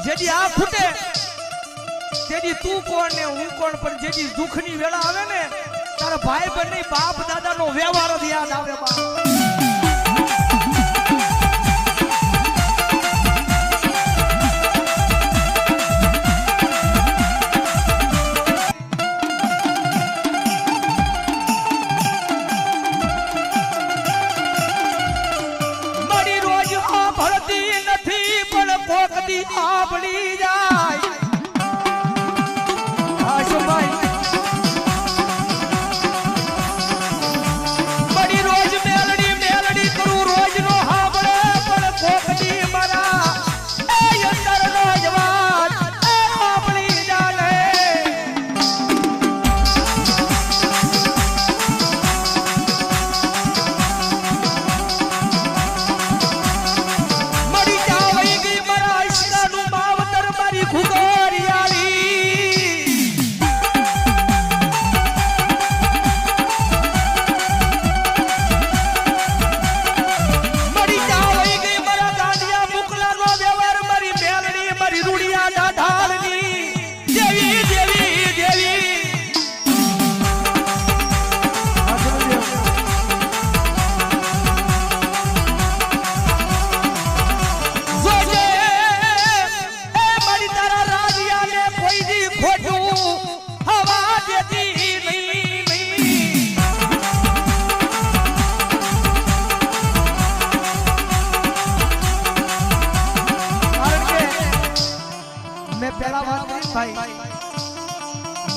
જેદી આ ફૂટે તેદી તું કોણ ને હું કોણ, પણ જેદી દુઃખની વેળા આવે ને તારા ભાઈ બંને બાપ દાદાનો વ્યવહાર જ યાદ આવે બા। આપણી જાય આશુભાઈ બડી રોજ મેલડી મેલડી કરું રોજ નો હાબળે પણ કોકડી મારા એ અંદર નો જવાન એ આપણી જાને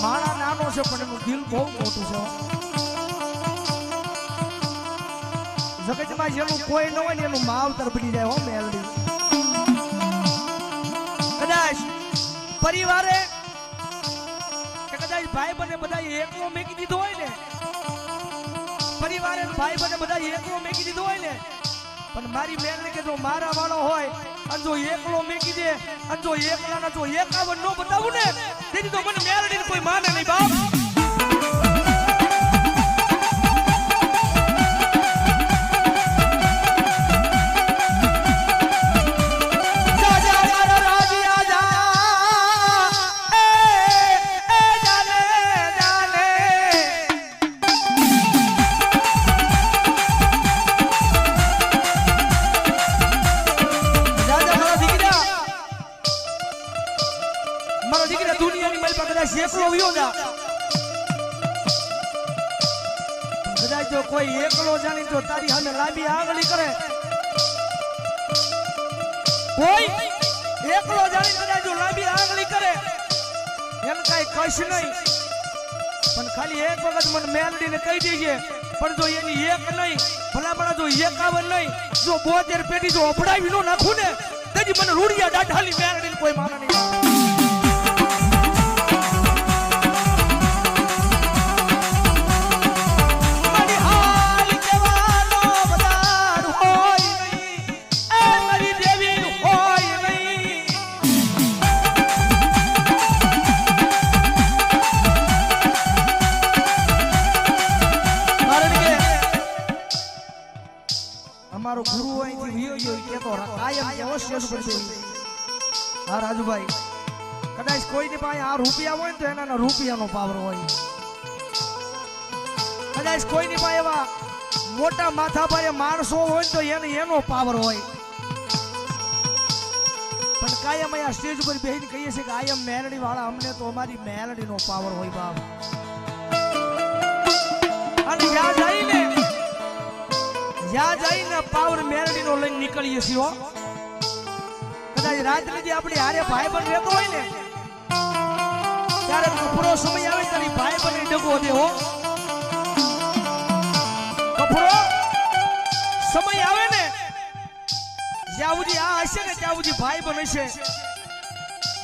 મારા નાનો છે પણ એનું દિલ બહુ મોટું છે। જગતમાં જેનું કોઈ ન હોય ને એનું માવતર બની જાય હો મેલડી। કદાચ પરિવારે કે કદાચ ભાઈ બને બધા એકલો મેકી દીધો હોય ને, પરિવારે ભાઈ બને બધા એકલો મેકી દીધો હોય ને, પણ મારી મેલડી કે જો મારા વાળો હોય અને જો એકલો મેકી દે અને જો એકલાના જો એકાવન નો બતાવું ને તેથી તો મને મેલડીને કોઈ માને નહીં બાપ। એકલો વિયો જા કદાચ જો કોઈ એકલો જાણી જો તારી સામે લાંબી આંગળી કરે, કોઈ એકલો જાણી કદાચ જો લાંબી આંગળી કરે એમ કઈ કશ નહીં, પણ ખાલી એક વખત મને મેલડીને કહી દેજે। પણ જો એની એક નહીં ભલામણા જો 51 નહીં જો 72 પેટી જો અફડાવી નો નાખું ને તેથી મને રૂડિયા દાઢાલી મેલડીને કોઈ માને નહીં। અમારો ગુરુ અહીંથી વિયો ગયો કે તો કાયમ કેવો શેષ પડશે। હા રાજુભાઈ, કદાચ કોઈની પાસે આ રૂપિયા હોય ને તો એના રૂપિયાનો પાવર હોય, કદાચ કોઈની પાસે એવા મોટા માથા પર માણસો હોય તો એનો પાવર હોય, પણ કાયમ અહીંયા સ્ટેજ ઉપર બેહીને કહીએ છીએ કે આયમ મેલડી વાળા અમને તો અમારી મેલડીનો પાવર હોય બાપ। અને જ્યાં જઈને પાવર મેલડીનો લઈને નીકળીએ છીએ। કદાચ રાત્રિથી આપણી હારે ભાઈ બન રહેતો હોય ને ત્યારે કપરો સમય આવે ત્યારે ભાઈ બન ડગો દે હો, કપરો સમય આવે ને જ્યાં સુધી આ હશે ને ત્યાં સુધી ભાઈ બન હશે,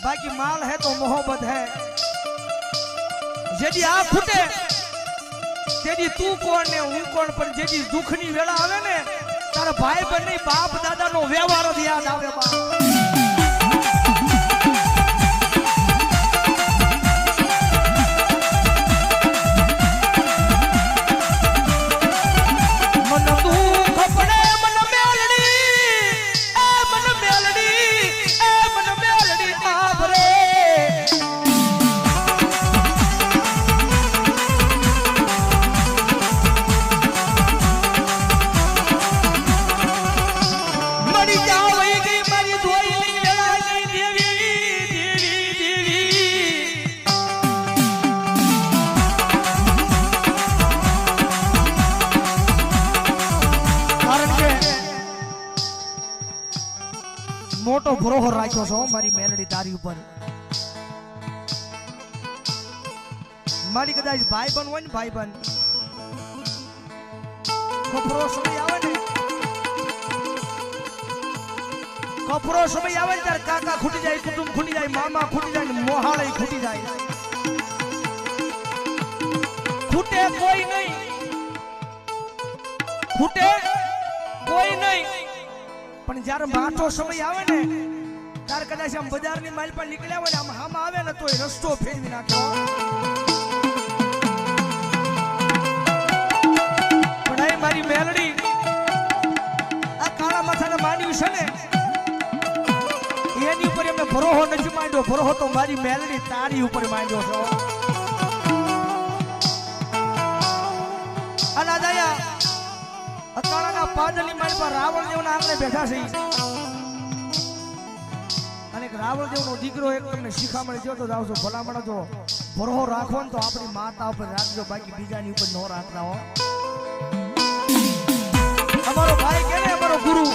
બાકી માલ હે તો મોહબ્બત હે। જેદી આ ફૂટે તેદી તું કોણ ને હું કોણ, પણ જેદી દુઃખની વેળા આવે ને તારા ભાઈ બંને બાપ દાદાનો વ્યવહાર જ યાદ આવે બા। મોટો ભરોહો રાખ્યો છો મારી મેલડી તારી ઉપર. મારી કદાચ ભાઈ બન હોય ને ભાઈ બન કપરો સમય આવે ને કપરો સમય આવે ને ત્યારે કાકા ખૂટી જાય, કુટુંબ ખૂટી જાય, મામા ખૂટી જાય ને મોહાળે ખૂટી જાય. ખૂટે કોઈ નહીં, ખૂટે કોઈ નહીં. પણ જ્યારે માઠો સમય આવે ને ત્યારે કદાચ આમ બજારની માલ પર નીકળ્યા હોય આમ હામ આવે ને તોય રસ્તો ફેરવી નાખ્યો. પણ મારી મેલડી આ કાળા માથાના માનવી છે ને એની ઉપર એમને ભરોહો નથી માંડ્યો. ભરોહો તો મારી મેલડી તારી ઉપર માંડ્યો છો. અને દયા અકાળાના પાદરની મારી પર રાવણ દેવના આંગણે બેઠા છે. અને રાવણ દેવનો દીકરો એક તમને શિખામણ થયો તો જાવ છો ભલામણ તો ભરોહો રાખો ને તો આપણી માતા ઉપર રાખજો, બાકી બીજાની ઉપર ન રાખતા હો. અમારો ભાઈ કે ને અમારો ગુરુ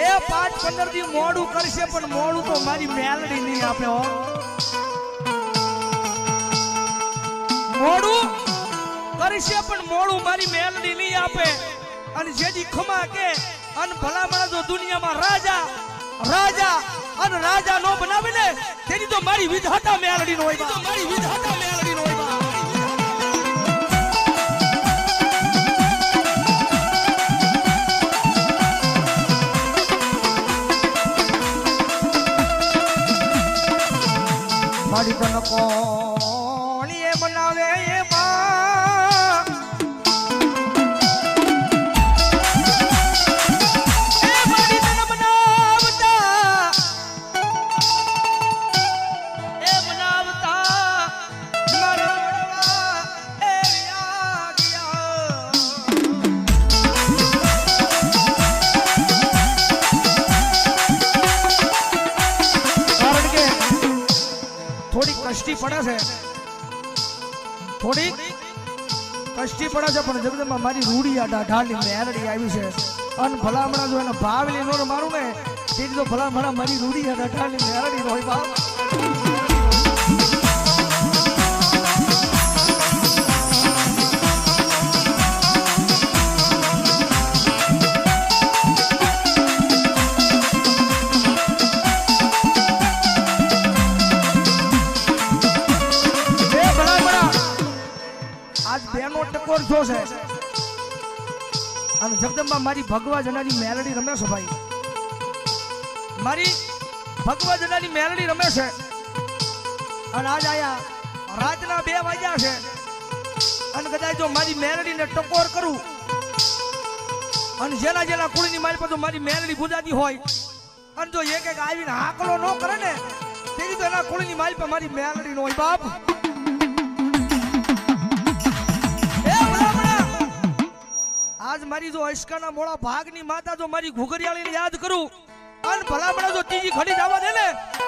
એ 5-15 દી મોડું કરશે પણ મોડું તો મારી મેલડી નહીં આપે હો. મોડું કરશે પણ મોડું મારી મેલડી નહીં આપે. અને જેજી ખમા કે અન ભલામણ જો દુનિયામાં રાજા રાજા અને રાજા નો બનાવે ને તેની તો મારી વિધાતા મેલડી નો હોય. મારી વિધાતા મેલડી નો હોય. મારી તન કોણ એ બનાવે એ માં એ મારી તન બનાવતા એ બનાવતા મારા એ આ ગયા. કારણ કે થોડી કષ્ટી પડે છે, થોડી કષ્ટી પડે છે, પણ જગદંબા મારી રૂડિયા ઢાઢાની મેરડી આવી છે. અન ભલામણા જો એને ભાવ લીનો મારું ને તેથી તો ભલામણા મારી રૂડિયા ઢાઢાની મેરડી હોય બાપ. ટકોર જો છે અને જગદંબા મારી ભગવા જનાની મેલડી રમે છે ભાઈ. મારી ભગવા જનાની મેલડી રમે છે અને આજ આયા રાતના 2 વાગ્યા છે અને કદાચ જો મારી મેલડીને ટકોર કરું અને જેના જેના કુળની મારી પર મારી મેલડી ગુજાતી હોય અને જો એક એક આવીને હાકલો ન કરે ને તેની તો એના કુળની મારી પર મારી મેલડી નો હોય બાપ. આજ મારી જો અશકાના મોળા ભાગની માતા જો મારી ઘુઘરિયાળીને યાદ કરું અને ભલામણા જો ત્રીજી ઘડી જવા દે ને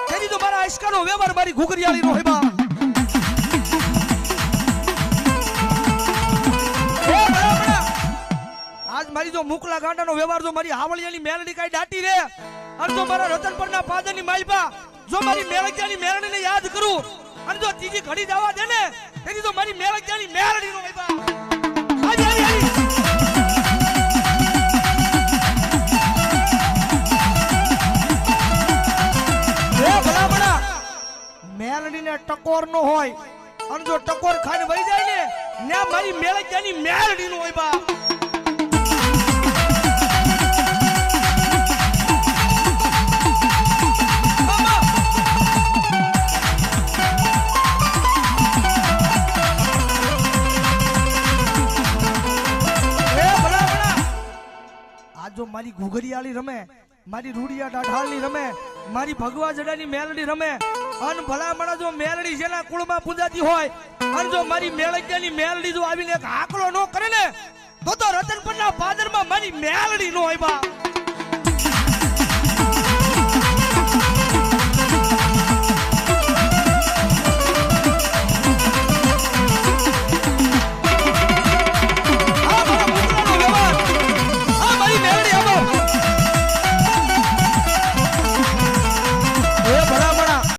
તેની તો મારા અશકાનો વ્યવહાર મારી ઘુઘરિયાળીનો હોય બા. આજ મારી જો મુકલા ગાંડાનો વ્યવહાર જો મારી હાવળિયાની મેલડી કાઈ દાટી રે અને જો મારા રતનપરના પાદરની માલપા જો મારી મેલડિયાની મેલડીને યાદ કરું અને જો ત્રીજી ઘડી જવા દે ને તેની તો મારી મેલડિયાની મેલડીનો હોય બા. આજ આવી મેલડીને ટકોર નો હોય અને જો ટકોર ખાઈને વહી જાય ને ત્યાં મારી મેલડિયાની મેલડી નો હોય બા. આ જો મારી ઘુઘરિયાળી રમે, મારી રૂડિયા ડાઢાળની રમે, મારી ભગવા જડાની મેલડી રમે અન ભલામણા જો મેલડી જેના કુળમાં પૂજાતી હોય અને જો મારી મેલડિયાની મેલડી જો આવીને એક હાકલો ન કરે ને તો રતનપરના પાદરમાં મારી મેલડી નો હોય બા.